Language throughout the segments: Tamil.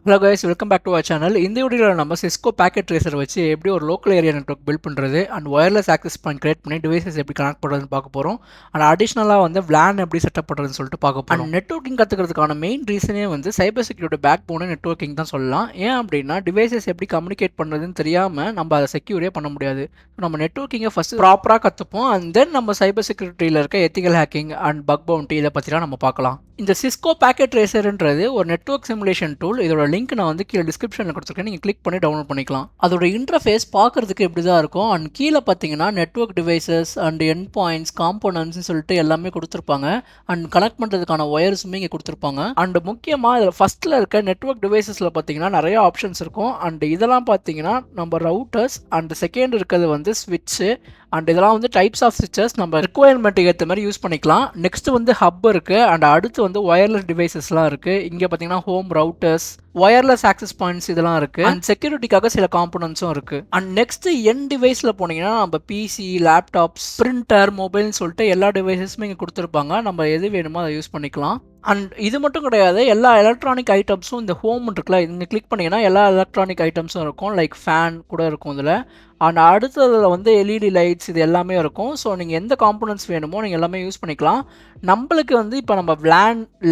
Hello guys, welcome back to our channel. இந்த வீடியோவில் நம்ம Cisco Packet Tracer வச்சு எப்படி ஒரு local area network build பண்ணுறது and wireless access point create பண்ணி devices எப்படி கனெக்ட் பண்ணுறதுன்னு பார்க்க போகிறோம். அண்ட் அடிஷ்னலாக வந்து VLAN எப்படி செட்டப் பண்ணுறதுன்னு சொல்லிட்டு பார்க்க போகிறோம். அண்ட் நெட்வொர்க்கிங் கற்றுக்கிறதுக்கான மெயின் ரீசனே வந்து சைபர் செக்யூரிட்டி பேக் போன நெட்வொர்க்கிங் தான் சொல்லலாம். ஏன் அப்படின்னா டிவைசஸ் எப்படி கம்யூனிகேட் பண்ணுறதுன்னு தெரியாமல் நம்ம அதை செக்யூரே பண்ண முடியாது. நம்ம நெட்வொர்க்கிங்கை ஃபஸ்ட்டு ப்ராப்பராக கற்றுப்போம் அண்ட் தென் நம்ம சைபர் செக்யூரிட்டியில் இருக்க ethical hacking and buck bounty இதை பற்றிலாம் நம்ம பார்க்கலாம். இந்த Cisco Packet Tracerன்றது ஒரு நெட்வொர்க் சிமுலேஷன் டூல். இதோட லிங்க் நான் வந்து கீழே டிஸ்கிரிப்ஷனில் கொடுத்துருக்கேன். நீங்கள் கிளிக் பண்ணி டவுன்லோட் பண்ணிக்கலாம். அதோட இன்டர்ஃபேஸ் பார்க்குறதுக்கு இப்படி தான் இருக்கும். அண்ட் கீழே பார்த்தீங்கன்னா network devices and end points காம்போனன்ட்ஸ்னு சொல்லிட்டு எல்லாமே கொடுத்துருப்பாங்க. அண்ட் கனெக்ட் பண்ணுறதுக்கான ஒயர்ஸுமே இங்கே கொடுத்துருப்பாங்க. அண்ட் முக்கியமாக இதில் ஃபஸ்ட்டில் இருக்க நெட்வொர்க் டிவைசஸில் பார்த்தீங்கன்னா நிறைய ஆப்ஷன்ஸ் இருக்கும். அண்ட் இதெல்லாம் பார்த்தீங்கன்னா நம்ம ரவுட்டர்ஸ் அண்ட் செகண்ட் இருக்கிறது வந்து ஸ்விட்ச்சு அண்ட் இதெல்லாம் வந்து டைப்ஸ் ஆஃப் ஸ்விட்சஸ் நம்ம ரிக்குவயர்மெண்ட்டுக்கு ஏற்ற மாதிரி யூஸ் பண்ணிக்கலாம். நெக்ஸ்ட் வந்து ஹப் இருக்குது அண்ட் அடுத்து வந்து ஒயர்லெஸ் டிவைசஸ்லாம் இருக்குது. இங்கே பார்த்தீங்கன்னா home routers wireless access points இதெல்லாம் இருக்குது அண்ட் செக்யூரிட்டிக்காக சில காம்போனன்ட்ஸும் இருக்குது. அண்ட் நெக்ஸ்ட் என் டிவைஸில் போனீங்கன்னா நம்ம பிசி லேப்டாப்ஸ் பிரிண்டர் மொபைல்னு சொல்லிட்டு எல்லா டிவைசஸுமே இங்கே கொடுத்துருப்பாங்க. நம்ம எது வேணுமோ அதை யூஸ் பண்ணிக்கலாம். அண்ட் இது மட்டும் கிடையாது, எல்லா எலக்ட்ரானிக் ஐட்டம்ஸும் இந்த ஹோம் இருக்குல்ல, இங்கே கிளிக் பண்ணிங்கன்னா எல்லா எலக்ட்ரானிக் ஐட்டம்ஸும் இருக்கும். லைக் ஃபேன் கூட இருக்கும் இதில். அண்ட் அடுத்ததில் வந்து எல்இடி லைட்ஸ் இது எல்லாமே இருக்கும். ஸோ நீங்கள் எந்த காம்போனன்ட்ஸ் வேணுமோ நீங்கள் எல்லாமே யூஸ் பண்ணிக்கலாம். நம்மளுக்கு வந்து இப்போ நம்ம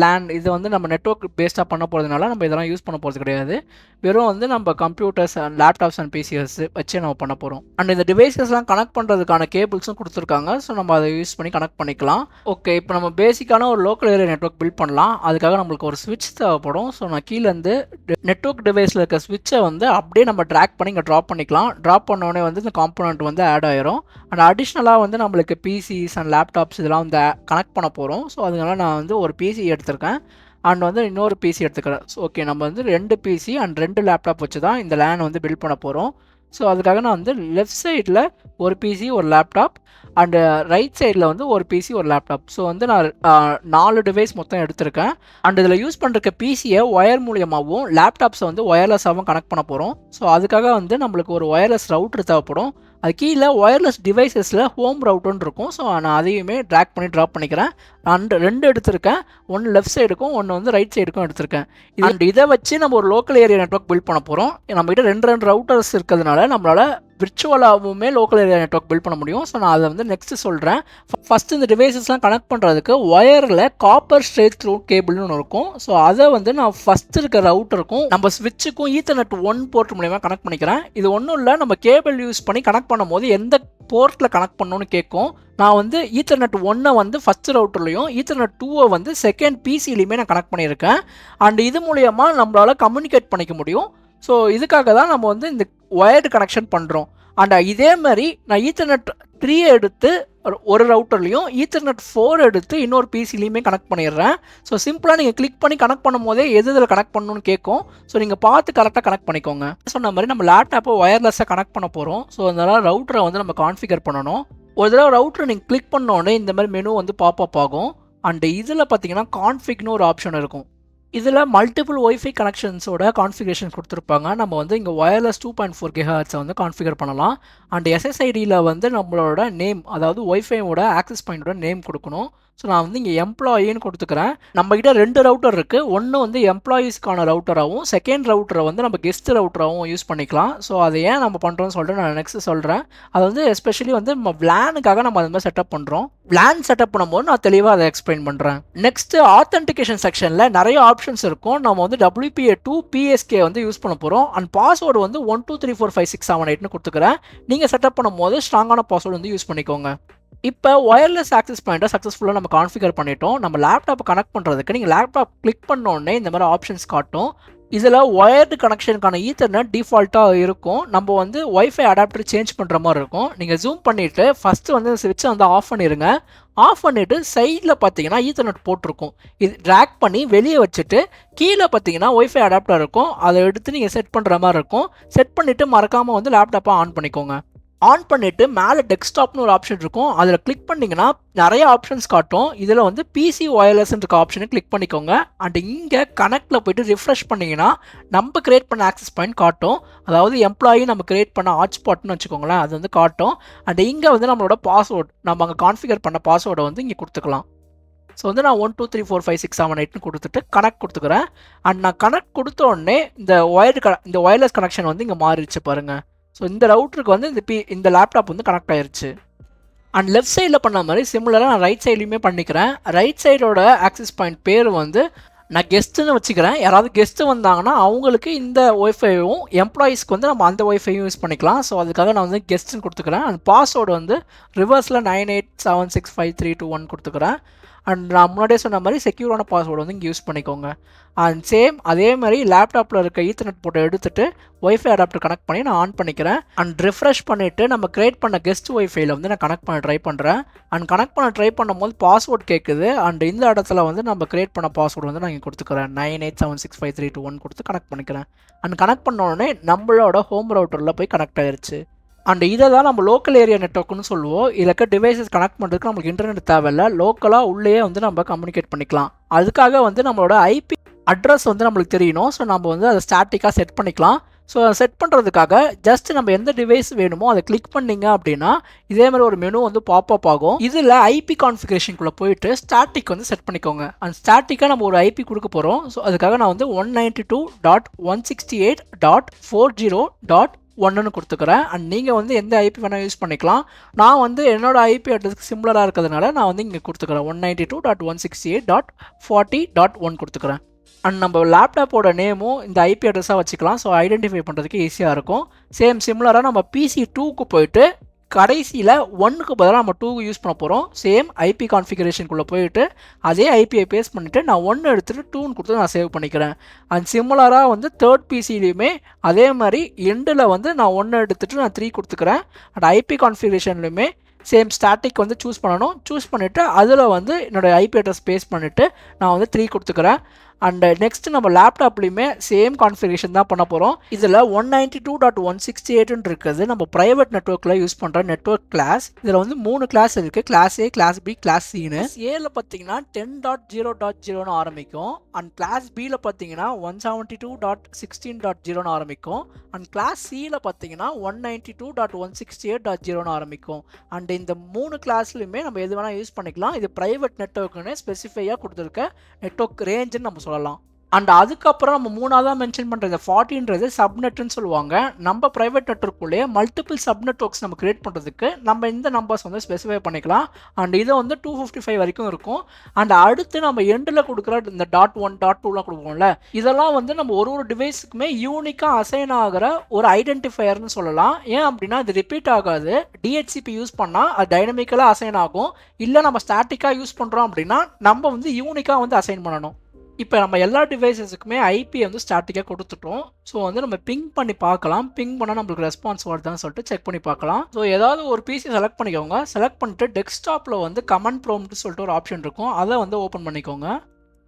லேன் இது வந்து நம்ம நெட்வொர்க் பேஸ்டாக பண்ண போகிறதுனால நம்ம இதெல்லாம் யூஸ் பண்ண போகிறது கிடையாது. வெறும் வந்து நம்ம computers and laptops and BCS வச்சு நம்ம பண்ண போகிறோம். அண்ட் இந்த டிவைசஸ்லாம் கனெக்ட் பண்ணுறதுக்கான கேபிள்ஸும் கொடுத்துருக்காங்க. ஸோ நம்ம அதை யூஸ் பண்ணி கனெக்ட் பண்ணிக்கலாம். ஓகே, இப்போ நம்ம பேசிக்கான ஒரு லோக்கல் ஏரியா நெட்வொர்க் பில்ட் பண்ணலாம். அதுக்காக நம்மளுக்கு ஒரு ஸ்விட்ச் தேவைப்படும். ஸோ நான் கீழே வந்து நெட்வொர்க் டிவைஸில் இருக்க ஸ்விட்சை வந்து அப்படியே நம்ம ட்ராக் பண்ணி இங்கே ட்ராப் பண்ணிக்கலாம். ட்ராப் பண்ணோடனே வந்து இந்த காம்போனன்ட் வந்து ஆட் ஆயிரும். அண்ட் அடிஷ்னலாக வந்து நம்மளுக்கு பிசிஸ் அண்ட் லேப்டாப்ஸ் இதெல்லாம் வந்து கனெக்ட் பண்ண போகிறோம். ஸோ அதனால நான் வந்து ஒரு பிசி எடுத்திருக்கேன் அண்ட் வந்து இன்னொரு பிசி எடுத்துக்கிறேன். ஸோ ஓகே, நம்ம வந்து 2 பிசி அண்ட் 2 லேப்டாப் வச்சு தான் இந்த லேன் வந்து பில்ட் பண்ண போகிறோம். ஸோ அதுக்காக நான் வந்து லெஃப்ட் சைடில் ஒரு பிசி ஒரு லேப்டாப் அண்டு ரைட் சைடில் வந்து ஒரு பிசி ஒரு லேப்டாப். ஸோ வந்து நான் 4 டிவைஸ் மொத்தம் எடுத்திருக்கேன். அண்ட் இதில் யூஸ் பண்ணுற பிசியை ஒயர் மூலியமாகவும் லேப்டாப்ஸை வந்து ஒயர்லெஸ்ஸாகவும் கனெக்ட் பண்ண போகிறோம். ஸோ அதுக்காக வந்து நம்மளுக்கு ஒரு ஒயர்லெஸ் ரவுட்டர் தேவைப்படும். அது கீழே ஒயர்லெஸ் டிவைசஸில் ஹோம் ரவுட்டர்னு இருக்கும். ஸோ நான் அதையுமே ட்ராக் பண்ணி ட்ராப் பண்ணிக்கிறேன். அண்ட் 2 எடுத்திருக்கேன். ஒன்று லெஃப்ட் சைடுக்கும் ஒன்று வந்து ரைட் சைடுக்கும் எடுத்திருக்கேன். அண்ட் இதை வச்சு நம்ம ஒரு லோக்கல் ஏரியா நெட்வொர்க் பில்ட் பண்ண போகிறோம். நம்மகிட்ட 2 ரவுட்டர்ஸ் இருக்கிறதுனால நம்மளால் விர்ச்சுவலாகவுமே லோக்கல் ஏரியா நெட்வொர்க் பில்ட் பண்ண முடியும். ஸோ நான் அதை வந்து நெக்ஸ்ட் சொல்கிறேன். ஃபஸ்ட்டு இந்த டிவைசஸ்லாம் கனெக்ட் பண்ணுறதுக்கு ஒயரில் காப்பர் ஸ்ட்ரெயிட் த்ரூ கேபிள்னு ஒன்று இருக்கும். ஸோ அதை வந்து நான் ஃபஸ்ட்டு இருக்க ரவுட்டருக்கும் நம்ம ஸ்விட்சுக்கும் ஈத்தர்நெட் 1 போர்ட் மூலமாக கனெக்ட் பண்ணிக்கிறேன். இது ஒன்றும் இல்லை, நம்ம கேபிள் யூஸ் பண்ணி கனெக்ட் பண்ணும்போது எந்த போர்ட்டில் கனெக்ட் பண்ணணும்னு கேட்கும். நான் வந்து ஈத்தர்நெட் 1 வந்து ஃபஸ்ட் ரவுட்டர்லையும் ஈத்தர்நெட் 2 வந்து செகண்ட் பிசிலையுமே நான் கனெக்ட் பண்ணியிருக்கேன். அண்ட் இது மூலயமா நம்மளால் கம்யூனிகேட் பண்ணிக்க முடியும். ஸோ இதுக்காக தான் நம்ம வந்து இந்த ஒயர்டு கனெக்ஷன் பண்ணுறோம். அண்ட் இதே மாதிரி நான் ஈத்தர்நெட் 3 எடுத்து ஒரு ரவுட்டர்லையும் ஈத்தர்நெட் 4 எடுத்து இன்னொரு பிசிலையுமே கனெக்ட் பண்ணிடுறேன். ஸோ சிம்பிளாக நீங்கள் கிளிக் பண்ணி கனெக்ட் பண்ணும் போதே எது இதில் கனெக்ட் பண்ணணும்னு கேட்கும். ஸோ நீங்கள் பார்த்து கரெக்டாக கனெக்ட் பண்ணிக்கோங்க. சொன்ன மாதிரி நம்ம லேப்டாப்பை ஒயர்லெஸ்ஸாக கனெக்ட் பண்ண போகிறோம். ஸோ அதனால் ரவுட்டரை வந்து நம்ம கான்ஃபிகர் பண்ணணும். ஒரு தடவை ரவுட்டரை நீங்கள் கிளிக் பண்ணோடனே இந்த மாதிரி மெனு வந்து பாப்அப் ஆகும். அண்ட் இதில் பார்த்தீங்கன்னா கான்ஃபிக்னு ஒரு ஆப்ஷன் இருக்கும். இதில் மல்டிபிள் ஒய்ஃபை கனெக்ஷன்ஸோட கான்ஃபிகரேஷன் கொடுத்துருப்பாங்க. நம்ம வந்து இங்கே ஒயர்லெஸ் 2.4 GHz வந்து கான்ஃபிகர் பண்ணலாம். அண்ட் எஸ்எஸ்ஐடியில் வந்து நம்மளோட நேம், அதாவது ஒய்ஃபையோட ஆக்சஸ் பாயிண்டோட நேம் கொடுக்கணும். ஸோ நான் வந்து இங்கே எம்ப்ளாயின்னு கொடுத்துக்கிறேன். நம்மகிட்ட 2 ரவுட்டர் இருக்குது. ஒன்று வந்து எம்ப்ளாயீஸ்க்கான ரவுட்டராகவும் செகண்ட் ரவுட்டரை வந்து நம்ம கெஸ்ட் ரவுட்டராகவும் யூஸ் பண்ணிக்கலாம். ஸோ அதை ஏன் நம்ம பண்ணுறோம்னு சொல்லிட்டு நான் நெக்ஸ்ட் சொல்கிறேன். அது வந்து எஸ்பெஷலி வந்து நம்ம VLANுக்காக நம்ம அது மாதிரி செட்டப் பண்ணுறோம். VLAN செட்டப் பண்ணும்போது நான் தெளிவாக அதை எக்ஸ்பிளைன் பண்ணுறேன். நெக்ஸ்ட்டு ஆத்தென்டிகேஷன் செக்ஷனில் நிறைய ஆப்ஷன்ஸ் இருக்கும். நம்ம வந்து WPA2 PSK வந்து யூஸ் பண்ண போகிறோம். அண்ட் பாஸ்வேர்டு வந்து 12345678னு கொடுத்துக்கிறேன். நீங்கள் செட்டப் பண்ணும்போது ஸ்ட்ராங்கான பாஸ்வேர்டு வந்து யூஸ் பண்ணிக்கோங்க. இப்போ ஒயர்லெஸ் ஆக்சஸ் பாயிண்ட்டை சக்ஸஸ்ஃபுல்லாக நம்ம கான்ஃபிகர் பண்ணிட்டோம். நம்ம லேப்டாப்பை கனெக்ட் பண்ணுறதுக்கு நீங்கள் லேப்டாப் கிளிக் பண்ணோடனே இந்த மாதிரி ஆப்ஷன்ஸ் காட்டும். இதில் ஒயர்டு கனெக்ஷனுக்கான ஈத்தர்நெட் டிஃபால்ட்டாக இருக்கும். நம்ம வந்து ஒய்ஃபை அடாப்டர் சேஞ்ச் பண்ணுற மாதிரி இருக்கும். நீங்கள் ஜூம் பண்ணிவிட்டு ஃபஸ்ட்டு வந்து ஸ்விட்சை வந்து ஆஃப் பண்ணிடுங்க. ஆஃப் பண்ணிவிட்டு சைடில் பார்த்தீங்கன்னா ஈத்தர்நெட் போட்டிருக்கும். இது ட்ராக் பண்ணி வெளியே வச்சுட்டு கீழே பார்த்தீங்கன்னா ஒய்ஃபை அடாப்டர் இருக்கும். அதை எடுத்து நீங்கள் செட் பண்ணுற மாதிரி இருக்கும். செட் பண்ணிவிட்டு மறக்காமல் வந்து லேப்டாப்பை ஆன் பண்ணிக்கோங்க. ஆன் பண்ணிவிட்டு மேலே டெஸ்க்டாப்னு ஒரு ஆப்ஷன் இருக்கும். அதில் கிளிக் பண்ணிங்கன்னா நிறைய ஆப்ஷன்ஸ் காட்டும். இதில் வந்து பிசி ஒயர்லெஸ்ன்னு இருக்க ஆப்ஷனை கிளிக் பண்ணிக்கோங்க. அண்ட் இங்கே கனெக்டில் போய்ட்டு ரிஃப்ரெஷ் பண்ணிங்கன்னா நம்ம கிரியேட் பண்ண ஆக்சஸ் பாயிண்ட் காட்டும். அதாவது எம்ப்ளாயி நம்ம கிரியேட் பண்ண ஹாட்ஸ்பாட்னு வச்சுக்கோங்களேன், அது வந்து காட்டும். அண்ட் இங்கே வந்து நம்மளோட பாஸ்வேர்டு, நம்ம அங்கே கான்ஃபிகர் பண்ண பாஸ்வேர்டை வந்து இங்கே கொடுத்துக்கலாம். ஸோ வந்து நான் 1 2 3 4 5 6 7 8னு கொடுத்துட்டு கனெக்ட் கொடுத்துக்கிறேன். அண்ட் நான் கனெக்ட் கொடுத்த உடனே இந்த ஒயர்லெஸ் கனெக்ஷன் வந்து இங்கே மாறிடுச்சு பாருங்கள். ஸோ இந்த ரவுட்டருக்கு வந்து இந்த லேப்டாப் வந்து கனெக்ட் ஆயிருச்சு. அண்ட் லெஃப்ட் சைடில் பண்ண மாதிரி சிமிலராக நான் ரைட் சைட்லையுமே பண்ணிக்கிறேன். ரைட் சைடோட ஆக்சஸ் பாயிண்ட் பேர் வந்து நான் கெஸ்ட்டுன்னு வச்சுக்கிறேன். யாராவது கெஸ்ட்டு வந்தாங்கன்னா அவங்களுக்கு இந்த ஒய்ஃபையும் எம்ப்ளாயீஸ்க்கு வந்து நம்ம அந்த ஒய்ஃபையும் யூஸ் பண்ணிக்கலாம். ஸோ அதுக்காக நான் வந்து கெஸ்ட்டுன்னு கொடுத்துக்கிறேன். அண்ட் பாஸ்வேர்டு வந்து ரிவர்ஸில் 98765321 கொடுத்துக்கிறேன். அண்ட் நான் முன்னாடியே சொன்ன மாதிரி செக்யூரான பாஸ்வேர்டு வந்து இங்கே யூஸ் பண்ணிக்கோங்க. அண்ட் சேம் அதே மாதிரி லேப்டாப்பில் இருக்க ஈத்தர்நெட் போர்ட்டை எடுத்துகிட்டு ஒய்ஃபை அடாப்டர் கனெக்ட் பண்ணி நான் ஆன் பண்ணிக்கிறேன். அண்ட் ரிஃப்ரெஷ் பண்ணிவிட்டு நம்ம கிரியேட் பண்ண கெஸ்ட் ஒய்ஃபைல வந்து நான் கனெக்ட் பண்ண ட்ரை பண்ணுறேன். அண்ட் கனெக்ட் பண்ண ட்ரை பண்ணும்போது பாஸ்வேர்டு கேட்குது. அண்ட் இந்த இடத்துல வந்து நம்ம கிரியேட் பண்ண பாஸ்வேர்டு வந்து நான் இங்கே கொடுத்துக்கிறேன். 98765321 கொடுத்து கனெக்ட் பண்ணிக்கிறேன். அண்ட் கனெக்ட் பண்ண உடனே நம்மளோட ஹோம் ரவுட்டரில் போய் கனெக்ட் ஆயிடுச்சு. அண்ட் இதை தான் நம்ம லோக்கல் ஏரியா நெட்வொர்க்னு சொல்லுவோம். இதுக்கு டிவைசஸ் கனெக்ட் பண்ணுறதுக்கு நம்மளுக்கு இன்டர்நெட் தேவையில்லை. லோக்கலாக உள்ளேயே வந்து நம்ம கம்யூனிகேட் பண்ணிக்கலாம். அதுக்காக வந்து நம்மளோட ஐபி அட்ரஸ் வந்து நம்மளுக்கு தெரியணும். ஸோ நம்ம வந்து அதை ஸ்டாட்டிக்காக செட் பண்ணிக்கலாம். ஸோ செட் பண்ணுறதுக்காக ஜஸ்ட் நம்ம எந்த டிவைஸ் வேணுமோ அதை கிளிக் பண்ணிங்க அப்படின்னா இதே மாதிரி ஒரு மெனு வந்து பாப்அப் ஆகும். இதில் ஐபி கான்ஃபிகரேஷனுக்குள்ளே போயிட்டு ஸ்டாட்டிக் வந்து செட் பண்ணிக்கோங்க. அண்ட் ஸ்டாட்டிக்காக நம்ம ஒரு ஐபி கொடுக்க போகிறோம். ஸோ அதுக்காக நான் வந்து 192.168.40.1ன்னு கொடுத்துக்கிறேன். அண்ட் நீங்கள் வந்து எந்த ஐபி வேணால் யூஸ் பண்ணிக்கலாம். நான் வந்து என்னோடய ஐபி அட்ரஸ்க்கு சிமிலராக இருக்கிறதுனால நான் வந்து இங்கே கொடுத்துக்கிறேன். 192.168.40.1 கொடுத்துக்கிறேன். அண்ட் நம்ம லேப்டாப்போட நேமும் இந்த ஐபி அட்ரஸாக வச்சுக்கலாம். ஸோ ஐடென்டிஃபை பண்ணுறதுக்கு ஈஸியாக இருக்கும். சேம் சிமிலராக நம்ம பிசி 2க்கு போயிட்டு கடைசியில் 1க்கு பதிலாக நம்ம 2 யூஸ் பண்ண போகிறோம். சேம் ஐபி கான்ஃபிகரேஷனுக்குள்ளே போயிட்டு அதே ஐபிஐ பேஸ்ட் பண்ணிவிட்டு நான் 1 எடுத்துகிட்டு 2ன்னு கொடுத்து நான் சேவ் பண்ணிக்கிறேன். அண்ட் சிமிலராக வந்து தேர்ட் பிசிலையுமே அதே மாதிரி எண்டில் வந்து நான் 1 எடுத்துகிட்டு நான் 3 கொடுத்துக்கிறேன். அண்ட் ஐபி கான்ஃபிகரேஷன்லையுமே சேம் ஸ்டாட்டிக் வந்து சூஸ் பண்ணணும். சூஸ் பண்ணிவிட்டு அதில் வந்து என்னோடய ஐபி அட்ரஸ் பேஸ்ட் பண்ணிவிட்டு நான் வந்து 3 கொடுத்துக்கிறேன். அண்ட் நெக்ஸ்ட் நம்ம லேப்டாப்லையுமே சேம் கான்ஃபிகரேஷன் தான் பண்ண போகிறோம். இதில் 192.168 இருக்குது நம்ம ப்ரைவேட் நெட்வொர்க்கில் யூஸ் பண்ணுற நெட்வொர்க் கிளாஸ். இதில் வந்து 3 கிளாஸ் இருக்குது. கிளாஸ் ஏ, கிளாஸ் பி, கிளாஸ் சின்னு. ஏல பார்த்தீங்கன்னா 10.0.0ன்னு ஆரம்பிக்கும். அண்ட் கிளாஸ் பியில் பார்த்தீங்கன்னா 172.16.0ன்னு ஆரம்பிக்கும். அண்ட் கிளாஸ் சியில் பார்த்தீங்கன்னா 192.168.0ன்னு ஆரம்பிக்கும். அண்ட் இந்த 3 கிளாஸ்லையுமே நம்ம எது வேணால் யூஸ் பண்ணிக்கலாம். இது ப்ரைவேட் நெட்வொர்க்குன்னு ஸ்பெசிஃபையாக கொடுத்துருக்க நெட்வொர்க் ரேஞ்சுன்னு நம்ம சொல்லலாம். அண்ட் அதுக்கப்புறம் நம்ம மூணாவதாக மென்ஷன் பண்ணுற இந்த 40ன்றது சப்நெட்னு சொல்லுவாங்க. நம்ம ப்ரைவேட் நெட்வொர்க்குள்ளேயே மல்டிபிள் சப்நெட்வொர்க்ஸ் நம்ம கிரியேட் பண்ணுறதுக்கு நம்ம இந்த நம்பர்ஸ் வந்து ஸ்பெசிஃபை பண்ணிக்கலாம். அண்ட் இதை வந்து 255 வரைக்கும் இருக்கும். அண்ட் அடுத்து நம்ம எண்டில் கொடுக்குற இந்த .1 .2லாம் கொடுப்போம்ல, இதெல்லாம் வந்து நம்ம ஒரு டிவைஸுக்குமே யூனிக்காக அசைன் ஆகிற ஒரு ஐடென்டிஃபையர்னு சொல்லலாம். ஏன் அப்படின்னா இது ரிப்பீட் ஆகாது. டிஹெச்சிபி யூஸ் பண்ணால் அது டைனமிக்கலாக அசைன் ஆகும். இல்லை நம்ம ஸ்டாட்டிக்காக யூஸ் பண்ணுறோம் அப்படின்னா நம்ம வந்து யூனிக்காக வந்து அசைன் பண்ணணும். இப்போ நம்ம எல்லா டிவைசஸுக்குமே ஐபி வந்து ஸ்டாட்டிக்காக கொடுத்துட்டோம். ஸோ வந்து நம்ம பிங் பண்ணி பார்க்கலாம். பிங் பண்ணால் நம்மளுக்கு ரெஸ்பான்ஸ் வருதான்னு சொல்லிட்டு செக் பண்ணி பார்க்கலாம். ஸோ ஏதாவது ஒரு பிசி செலக்ட் பண்ணிக்கோங்க. செலக்ட் பண்ணிட்டு டெஸ்க்டாப்பில் வந்து கமெண்ட் ப்ராம்ப்ட்னு சொல்லிட்டு ஒரு ஆப்ஷன் இருக்கும். அதை வந்து ஓப்பன் பண்ணிக்கோங்க.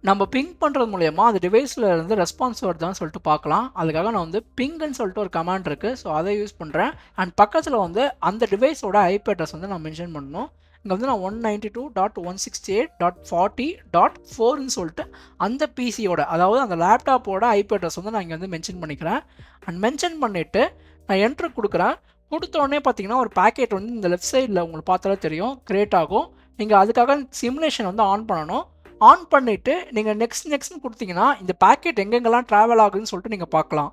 நம்ம பிங் பண்ணுறது மூலயமா அந்த டிவைஸில் இருந்து ரெஸ்பான்ஸ் வருதான்னு சொல்லிட்டு பார்க்கலாம். அதுக்காக நான் வந்து பிங்ன்னு சொல்லிட்டு ஒரு கமாண்ட் இருக்குது. ஸோ அதை யூஸ் பண்ணுறேன். அண்ட் பக்கத்தில் வந்து அந்த டிவைஸோட ஐபி அட்ரஸ் வந்து நான் மென்ஷன் பண்ணணும். இங்கே வந்து நான் 192.168.40.4ன்னு சொல்லிட்டு அந்த பிசியோட, அதாவது அந்த லேப்டாப்போட ஐபி அட்ரஸ் வந்து நான் இங்கே வந்து மென்ஷன் பண்ணிக்கிறேன். அண்ட் மென்ஷன் பண்ணிவிட்டு நான் என்ட்ரு கொடுக்குறேன். கொடுத்தோடனே பார்த்தீங்கன்னா ஒரு பேக்கெட் வந்து இந்த லெஃப்ட் சைடில் உங்களுக்கு பார்த்தாலே தெரியும் கிரியேட் ஆகும். நீங்கள் அதுக்காக சிமுலேஷன் வந்து ஆன் பண்ணணும். ஆன் பண்ணிவிட்டு நீங்கள் நெக்ஸ்ட்னு கொடுத்தீங்கன்னா இந்த பேக்கெட் எங்கெங்கெல்லாம் ட்ராவல் ஆகுதுன்னு சொல்லிட்டு நீங்கள் பார்க்கலாம்.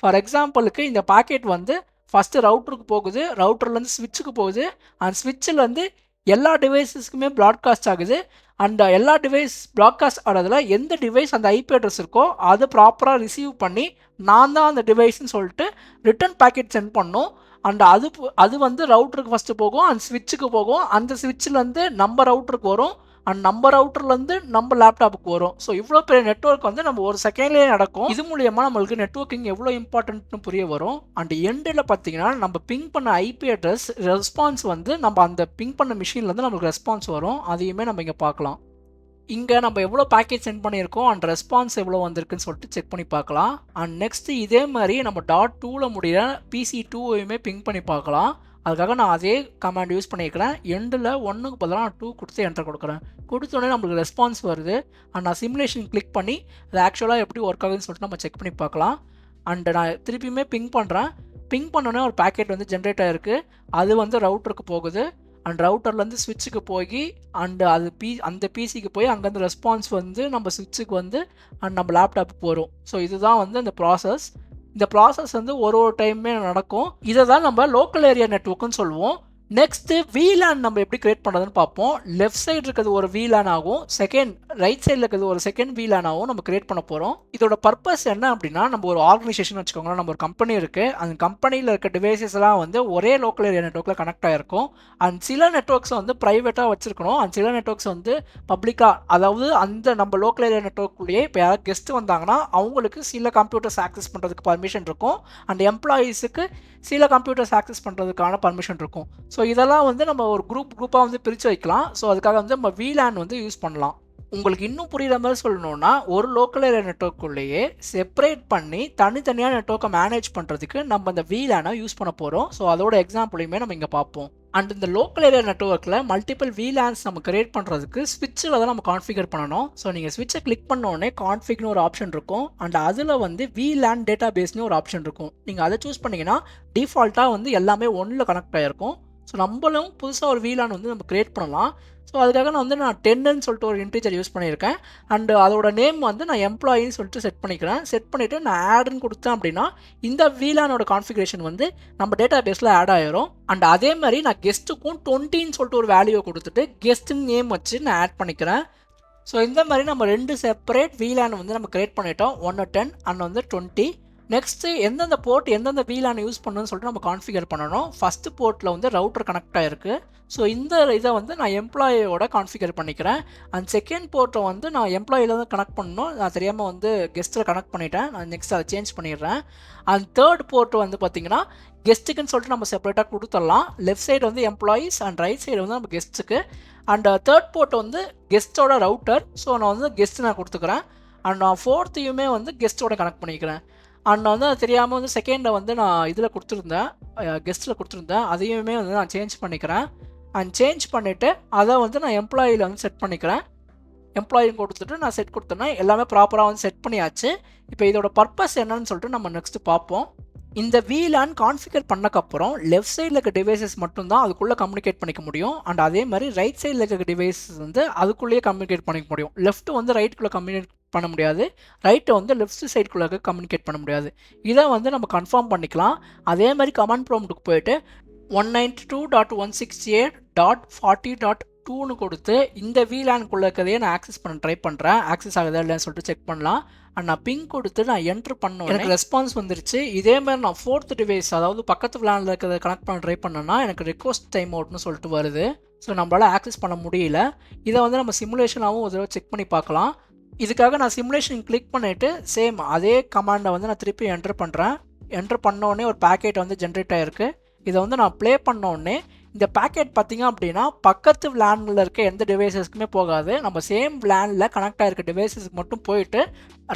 ஃபார் எக்ஸாம்பிளுக்கு இந்த பேக்கெட் வந்து ஃபஸ்ட்டு ரவுட்டருக்கு போகுது, ரவுட்டர்லேருந்து ஸ்விட்சுக்கு போகுது, அண்ட் ஸ்விட்சிலேருந்து எல்லா டிவைஸஸ்க்குமே ப்ராட்காஸ்ட் ஆகுது. அண்ட் எல்லா டிவைஸ் ப்ராட்காஸ்ட் ஆகிறதுல எந்த டிவைஸ் அந்த ஐபி அட்ரஸ் இருக்கோ அதை ப்ராப்பராக ரிசீவ் பண்ணி நான் தான் அந்த டிவைஸ்ன்னு சொல்லிட்டு ரிட்டன் பேக்கெட் சென்ட் பண்ணணும். அண்ட் அது வந்து ரவுட்டருக்கு ஃபஸ்ட்டு போகும், அண்ட் ஸ்விட்சுக்கு போகும். அந்த ஸ்விட்சிலேருந்து நம்ம ரவுட்டருக்கு வரும், அண்ட் நம்ம ரவுட்டர்லேருந்து நம்ம லேப்டாப்புக்கு வரும். ஸோ இவ்வளோ பெரிய நெட்வொர்க் வந்து நம்ம ஒரு செகண்ட்லேயே நடக்கும். இது மூலியமாக நம்மளுக்கு நெட்வொர்க்கிங் எவ்வளோ இம்பார்ட்டன்ட்னு புரிய வரும். அண்ட் எண்டில் பார்த்தீங்கன்னா நம்ம பிங் பண்ண ஐபி அட்ரஸ் ரெஸ்பான்ஸ் வந்து நம்ம அந்த பிங் பண்ண மிஷின்லேருந்து நம்மளுக்கு ரெஸ்பான்ஸ் வரும். அதையுமே நம்ம இங்கே பார்க்கலாம். இங்கே நம்ம எவ்வளோ பேக்கேஜ் சென்ட் பண்ணியிருக்கோம் அண்ட் ரெஸ்பான்ஸ் எவ்வளோ வந்திருக்குன்னு சொல்லிட்டு செக் பண்ணி பார்க்கலாம். அண்ட் நெக்ஸ்ட்டு இதே மாதிரி நம்ம .2ல் முடிகிற பிசி 2வையுமே பிங் பண்ணி பார்க்கலாம். அதுக்காக நான் அதே கமாண்ட் யூஸ் பண்ணியிருக்கிறேன். எண்டில் 1க்கு பதிலாக நான் 2 கொடுத்து என்டர் கொடுக்குறேன். கொடுத்தோடனே நம்மளுக்கு ரெஸ்பான்ஸ் வருது. அண்ட் நான் சிமுலேஷன் கிளிக் பண்ணி அது ஆக்சுவலாக எப்படி ஒர்க் ஆகுதுன்னு சொல்லிட்டு நம்ம செக் பண்ணி பார்க்கலாம். அண்ட் நான் திருப்பியுமே பிங் பண்ணுறேன். பிங் பண்ணோன்னே ஒரு பேக்கெட் வந்து ஜென்ரேட் ஆகிருக்கு. அது வந்து ரவுட்டருக்கு போகுது. அண்ட் ரவுட்டர்லேருந்து ஸ்விட்சுக்கு போய் அண்ட் அது அந்த பிசிக்கு போய் அங்கேருந்து ரெஸ்பான்ஸ் வந்து நம்ம ஸ்விட்சுக்கு வந்து அண்ட் நம்ம லேப்டாப்புக்கு வரும். ஸோ இதுதான் வந்து அந்த ப்ராசஸ். இந்த ப்ராசஸ் வந்து ஒரு டைமே நடக்கும். இதை தான் நம்ம லோக்கல் ஏரியா நெட்வொர்க்குன்னு சொல்லுவோம். நெக்ஸ்ட்டு VLAN நம்ம எப்படி கிரியேட் பண்ணுறதுன்னு பார்ப்போம். லெஃப்ட் சைடு இருக்கிறது ஒரு VLAN ஆகும், ரைட் சைடில் இருக்கிறது ஒரு செகண்ட் VLAN ஆகும் நம்ம கிரியேட் பண்ண போகிறோம். இதோட பர்பஸ் என்ன அப்படின்னா, நம்ம ஒரு ஆர்கனைசேஷன் வச்சுக்கோங்களேன், நம்ம ஒரு கம்பெனி இருக்குது, அந்த கம்பெனியில் இருக்க டிவைசஸ் எல்லாம் வந்து ஒரே லோக்கல் ஏரியா நெட்வொர்க்கில் கனெக்ட் ஆகிருக்கும். அண்ட் சில நெட்வொர்க்ஸை வந்து ப்ரைவேட்டாக வச்சுருக்கணும், அண்ட் சில நெட்வொர்க்ஸ் வந்து பப்ளிக்காக, அதாவது அந்த நம்ம லோக்கல் ஏரியா நெட்வொர்க்குள்ளேயே இப்போ யாராவது கெஸ்ட் வந்தாங்கன்னா அவங்களுக்கு சில கம்ப்யூட்டர்ஸ் ஆக்சஸ் பண்ணுறதுக்கு பர்மிஷன் இருக்கும், அண்ட் எம்ப்ளாயீஸுக்கு சில கம்ப்யூட்டர்ஸ் ஆக்சஸ் பண்ணுறதுக்கான பர்மிஷன் இருக்கும். ஸோ இதெல்லாம் வந்து நம்ம ஒரு குரூப்பாக வந்து பிரித்து வைக்கலாம். ஸோ அதுக்காக வந்து நம்ம VLAN வந்து யூஸ் பண்ணலாம். உங்களுக்கு இன்னும் புரிகிற மாதிரி சொல்லணும்னா, ஒரு லோக்கல் ஏரியா நெட்வொர்க்குள்ளேயே செப்பரேட் பண்ணி தனித்தனியாக நெட்வொர்க்கை மேனேஜ் பண்ணுறதுக்கு நம்ம இந்த VLAN-ஐ யூஸ் பண்ண போகிறோம். ஸோ அதோட எக்ஸாம்பிளையுமே நம்ம இங்கே பார்ப்போம். அண்ட் இந்த லோக்கல் ஏரியா நெட்வொர்க்கில் மல்டிபிள் VLANs நம்ம கிரியேட் பண்ணுறதுக்கு ஸ்விட்சில் தான் நம்ம கான்ஃபிகர் பண்ணணும். ஸோ நீங்கள் ஸ்விட்சை கிளிக் பண்ணோடனே கான்ஃபிக்னு ஒரு ஆப்ஷன் இருக்கும், அண்ட் அதில் வந்து VLAN டேட்டா பேஸ்னு ஒரு ஆப்ஷன் இருக்கும். நீங்கள் அதை சூஸ் பண்ணிங்கன்னா டிஃபால்ட்டாக வந்து எல்லாமே ஒன்றில் கனெக்ட் ஆகிருக்கும். ஸோ நம்மளும் புதுசாக ஒரு VLAN வந்து நம்ம கிரியேட் பண்ணலாம். ஸோ அதுக்காக நான் 10ன்னு சொல்லிட்டு ஒரு இன்டீஜர் யூஸ் பண்ணியிருக்கேன். அண்ட் அதோட நேம் வந்து நான் எம்ப்ளாயின்னு சொல்லிட்டு செட் பண்ணிக்கிறேன். செட் பண்ணிவிட்டு நான் ஆடுன்னு கொடுத்தேன் அப்படின்னா இந்த VLAN-ஓட கான்ஃபிகரேஷன் வந்து நம்ம டேட்டா பேஸில் ஆட் ஆயிரும். அண்ட் அதே மாதிரி நான் கெஸ்ட்டுக்கும் 20ன்னு சொல்லிட்டு ஒரு வேல்யூவை கொடுத்துட்டு கெஸ்ட்டுன்னு நேம் வச்சு நான் ஆட் பண்ணிக்கிறேன். ஸோ இந்த மாதிரி நம்ம 2 செப்பரேட் VLAN வந்து நம்ம கிரியேட் பண்ணிட்டோம், 1 10 அண்ட் வந்து 20. நெக்ஸ்ட்டு எந்தெந்த போர்ட் எந்தெந்த VLAN யூஸ் பண்ணணும்னு சொல்லிட்டு நம்ம கான்ஃபிகர் பண்ணணும். ஃபஸ்ட்டு போர்ட்டில் வந்து ரவுட்டர் கனெக்ட் ஆகிருக்கு. ஸோ இந்த இதை வந்து நான் எம்ப்ளாயோட கான்ஃபிகர் பண்ணிக்கிறேன். அண்ட் செகண்ட் போர்ட்டை வந்து நான் எம்ப்ளாயில தான் கனெக்ட் பண்ணணும், நான் தெரியாமல் வந்து கெஸ்ட்டில் கனெக்ட் பண்ணிட்டேன். நான் நெக்ஸ்ட் அதை சேஞ்ச் பண்ணிடுறேன். அண்ட் தேர்ட் போர்ட்டு வந்து பார்த்திங்கன்னா கெஸ்ட்டுக்குன்னு சொல்லிட்டு நம்ம செப்பரேட்டாக கொடுத்துடலாம். லெஃப்ட் சைடு வந்து எம்ப்ளாயீஸ் அண்ட் ரைட் சைடு வந்து நம்ம கெஸ்ட்டுக்கு. அண்ட் தேர்ட் போர்ட் வந்து கெஸ்ட்டோட ரவுட்டர். ஸோ நான் வந்து கெஸ்ட்டு நான் கொடுத்துக்கிறேன். அண்ட் நான் ஃபோர்த்தையுமே வந்து கெஸ்ட்டோட கனெக்ட் பண்ணிக்கிறேன். அண்ட் நான் வந்து தெரியாமல் வந்து செகண்டை வந்து நான் இதில் கொடுத்துருந்தேன், கெஸ்ட்டில் கொடுத்துருந்தேன், அதையுமே வந்து நான் சேஞ்ச் பண்ணிக்கிறேன். அண்ட் சேஞ்ச் பண்ணிவிட்டு அதை வந்து நான் எம்ப்ளாயியில் வந்து செட் பண்ணிக்கிறேன். எம்ப்ளாயின்னு கொடுத்துட்டு நான் செட் கொடுத்தேன்னா எல்லாமே ப்ராப்பராக வந்து செட் பண்ணியாச்சு. இப்போ இதோட பர்பஸ் என்னன்னு சொல்லிட்டு நம்ம நெக்ஸ்ட்டு பார்ப்போம். இந்த VLAN கான்ஃபிகர் பண்ணக்கப்புறம் லெஃப்ட் சைடில் இருக்க டிவைசஸ் மட்டும்தான் அதுக்குள்ளே கம்யூனிகேட் பண்ணிக்க முடியும். அண்ட் அதே மாதிரி ரைட் சைடில் இருக்க டிவைசஸ் வந்து அதுக்குள்ளேயே கம்யூனிகேட் பண்ணிக்க முடியும். லெஃப்ட் வந்து ரைட்டுக்குள்ளே கம்யூனிகேட் பண்ண முடியாது, ரைட்டை வந்து லெஃப்ட் சைடுக்குள்ளே கம்யூனிகேட் பண்ண முடியாது. இதை வந்து நம்ம கன்ஃபார்ம் பண்ணிக்கலாம். அதே மாதிரி கமாண்ட் ப்ராம்ப்ட்டுக்கு போயிட்டு 192.168.40.2ன்னு கொடுத்து இந்த VLAN-குள்ளே இருக்கிறதையே நான் ஆக்சஸ் பண்ண ட்ரை பண்ணுறேன். ஆக்சஸ் ஆகுதா இல்லைன்னு சொல்லிட்டு செக் பண்ணலாம். அண்ட் நான் பிங் கொடுத்து நான் என்ட்ரு பண்ணோம், எனக்கு ரெஸ்பான்ஸ் வந்துருச்சு. இதே மாதிரி நான் 4th டிவைஸ், அதாவது பக்கத்து VLAN-ல இருக்கிறத கனெக்ட் பண்ண ட்ரை பண்ணேன்னா எனக்கு ரெக்வஸ்ட் டைம் அவுட்னு சொல்லிட்டு வருது. ஸோ நம்மளால் ஆக்சஸ் பண்ண முடியல. இதை வந்து நம்ம சிமுலேஷனாகவும் ஒரு தடவை செக் பண்ணி பார்க்கலாம். இதுக்காக நான் சிமுலேஷன் கிளிக் பண்ணிவிட்டு சேம் அதே கமாண்டை வந்து நான் திருப்பி என்ட்ரு பண்ணுறேன். என்ட்ரு பண்ணோடனே ஒரு பேக்கெட் வந்து ஜென்ரேட் ஆகிருக்கு. இதை வந்து நான் ப்ளே பண்ணோடனே இந்த பேக்கெட் பார்த்திங்க அப்படின்னா பக்கத்து VLAN-ல இருக்க எந்த டிவைசஸ்க்குமே போகாது, நம்ம சேம் VLAN-ல கனெக்ட் ஆகிருக்க டிவைசஸ்க்கு மட்டும் போயிட்டு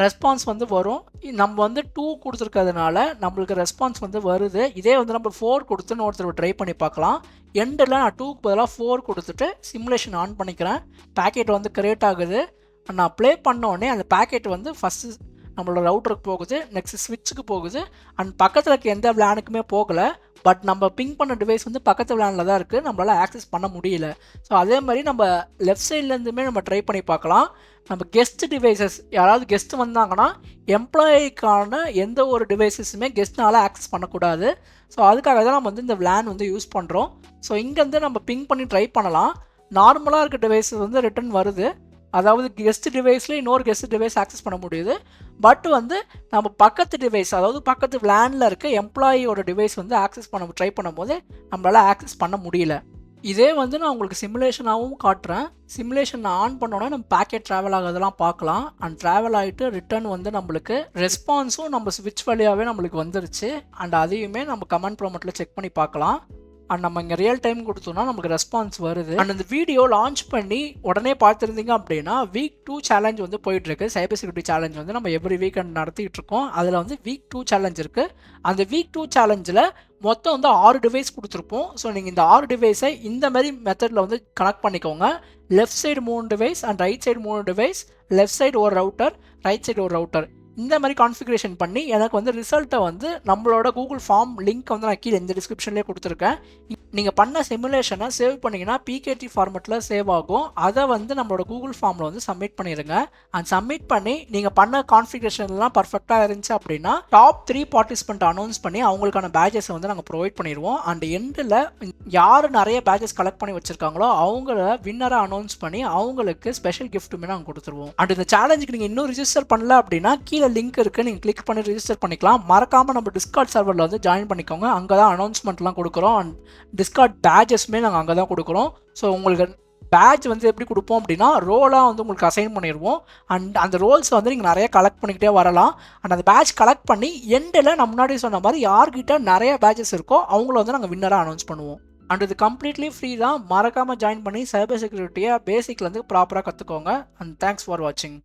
ரெஸ்பான்ஸ் வந்து வரும். நம்ம வந்து 2 கொடுத்துருக்கிறதுனால நம்மளுக்கு ரெஸ்பான்ஸ் வந்து வருது. இதே வந்து நம்ம 4 கொடுத்துன்னு ஒருத்தர் ட்ரை பண்ணி பார்க்கலாம். எண்டில் நான் 2க்கு பதிலாக 4 கொடுத்துட்டு சிமுலேஷன் ஆன் பண்ணிக்கிறேன். பேக்கெட் வந்து கிரியேட் ஆகுது. நான் ப்ளே பண்ணோடனே அந்த பேக்கெட் வந்து ஃபஸ்ட்டு நம்மளோட ரவுட்டருக்கு போகுது, நெக்ஸ்ட் ஸ்விட்சுக்கு போகுது. அண்ட் பக்கத்தில் இருக்க எந்த VLAN-க்குமே போகலை. பட் நம்ம பிங் பண்ண டிவைஸ் வந்து பக்கத்து VLAN-ல தான் இருக்குது, நம்மளால் ஆக்சஸ் பண்ண முடியல. ஸோ அதே மாதிரி நம்ம லெஃப்ட் சைட்லேருந்துமே நம்ம ட்ரை பண்ணி பார்க்கலாம். நம்ம கெஸ்ட் டிவைசஸ் யாராவது கெஸ்ட் வந்தாங்கன்னா எம்ப்ளாயிக்கான எந்த ஒரு டிவைசஸுமே கெஸ்ட்னால் ஆக்சஸ் பண்ணக்கூடாது. ஸோ அதுக்காக தான் நம்ம வந்து இந்த VLAN வந்து யூஸ் பண்ணுறோம். ஸோ இங்கேருந்து நம்ம பிங் பண்ணி ட்ரை பண்ணலாம். நார்மலாக இருக்க டிவைஸஸ் வந்து ரிட்டர்ன் வருது, அதாவது கெஸ்ட் டிவைஸில் இன்னொரு கெஸ்ட் டிவைஸ் ஆக்சஸ் பண்ண முடியுது. பட் வந்து நம்ம பக்கத்து டிவைஸ், அதாவது பக்கத்து VLAN-ல இருக்க எம்ப்ளாயியோட டிவைஸ் வந்து ஆக்சஸ் பண்ண ட்ரை பண்ணும்போது நம்மளால் ஆக்சஸ் பண்ண முடியல. இதே வந்து நான் உங்களுக்கு சிமுலேஷனாகவும் காட்டுறேன். சிமுலேஷன் ஆன் பண்ணோன்னா நம்ம பேக்கெட் ட்ராவல் ஆகிறதெல்லாம் பார்க்கலாம். அண்ட் ட்ராவல் ஆகிட்டு ரிட்டர்ன் வந்து நம்மளுக்கு ரெஸ்பான்ஸும் நம்ம ஸ்விட்ச் வழியாகவே நம்மளுக்கு வந்துருச்சு. அண்ட் அதையுமே நம்ம கமெண்ட் ப்ராம்ப்ட்டில் செக் பண்ணி பார்க்கலாம். அண்ட் நம்ம இங்கே ரியல் டைம் கொடுத்தோம்னா நமக்கு ரெஸ்பான்ஸ் வருது. அண்ட் இந்த வீடியோ லான்ச் பண்ணி உடனே பார்த்துருந்தீங்க அப்படின்னா வீக் 2 சேலஞ்ச் வந்து போயிட்டுருக்கு. சைபர் செக்யூரிட்டி சேலஞ்ச் வந்து நம்ம எவ்ரி வீக்கெண்ட் நடத்திட்டு இருக்கோம். அதில் வந்து வீக் 2 சேலஞ்ச் இருக்குது. அந்த வீக் 2 சேலஞ்சில் மொத்தம் வந்து 6 டிவைஸ் கொடுத்துருப்போம். ஸோ நீங்கள் இந்த 6 டிவைஸை இந்த மாதிரி மெத்தடில் வந்து கனெக்ட் பண்ணிக்கோங்க. Left side 3 device and right side 3 device, left side ஒரு ரவுட்டர், ரைட் சைடு ஒரு ரவுட்டர். இந்த மாதிரி கான்ஃபிகரேஷன் பண்ணி எனக்கு வந்து ரிசல்ட்டை வந்து நம்மளோட கூகுள் ஃபார்ம் லிங்க் வந்து நான் கீழே இந்த டிஸ்கிரிப்ஷன்லேயே கொடுத்துருக்கேன். நீங்கள் பண்ண சிமுலேஷனை சேவ் பண்ணிங்கன்னா பிகேடி ஃபார்மெட்டில் சேவ் ஆகும். அதை வந்து நம்மளோட கூகுள் ஃபார்மில் வந்து சப்மிட் பண்ணிடுங்க. அண்ட் சப்மிட் பண்ணி நீங்கள் பண்ண கான்ஃபிகரேஷன்லாம் பர்ஃபெக்டாக இருந்துச்சு அப்படின்னா டாப் 3 பார்ட்டிசிபெண்ட் அனௌன்ஸ் பண்ணி அவங்களுக்கான பேஜஸை வந்து நாங்கள் ப்ரொவைட் பண்ணிடுவோம். அண்ட் எண்டில் யார் நிறைய பேஜஸ் கலெக்ட் பண்ணி வச்சிருக்காங்களோ அவங்கள வின்னராக அனௌன்ஸ் பண்ணி அவங்களுக்கு ஸ்பெஷல் கிஃப்ட்டுமே நாங்கள் கொடுத்துருவோம். அண்ட் இந்த சேலஞ்சுக்கு நீங்கள் இன்னும் ரிஜிஸ்டர் பண்ணல அப்படின்னா கீழே லிங்க் இருக்குது, நீங்கள் கிளிக் பண்ணி ரிஜிஸ்டர் பண்ணிக்கலாம். மறக்காமல் நம்ம டிஸ்கார்ட் சர்வரில் வந்து ஜாயின் பண்ணிக்கோங்க. அங்கே தான் அனௌன்ஸ்மெண்ட்லாம் கொடுக்குறோம். அண்ட் டிஸ்கார்ட் பேஜஸ்மே நாங்கள் அங்கே தான் கொடுக்குறோம். ஸோ உங்களுக்கு பேட்ச் வந்து எப்படி கொடுப்போம் அப்படின்னா ரோலாக வந்து உங்களுக்கு அசைன் பண்ணிடுவோம். அண்ட் அந்த ரோல்ஸை வந்து நீங்கள் நிறைய கலெக்ட் பண்ணிக்கிட்டே வரலாம். அண்ட் அந்த பேட்ச் கலெக்ட் பண்ணி எண்டில் நான் முன்னாடி சொன்ன மாதிரி யார்கிட்ட நிறைய பேட்சஸ் இருக்கோ அவங்கள வந்து நாங்கள் வின்னராக அனௌன்ஸ் பண்ணுவோம். அண்ட் இது கம்ப்ளீட்லி ஃப்ரீ தான். மறக்காமல் ஜாயின் பண்ணி சைபர் செக்யூரிட்டியை பேசிக்லேருந்து ப்ராப்பராக கற்றுக்கோங்க. அண்ட் தேங்க்ஸ் ஃபார் வாட்சிங்.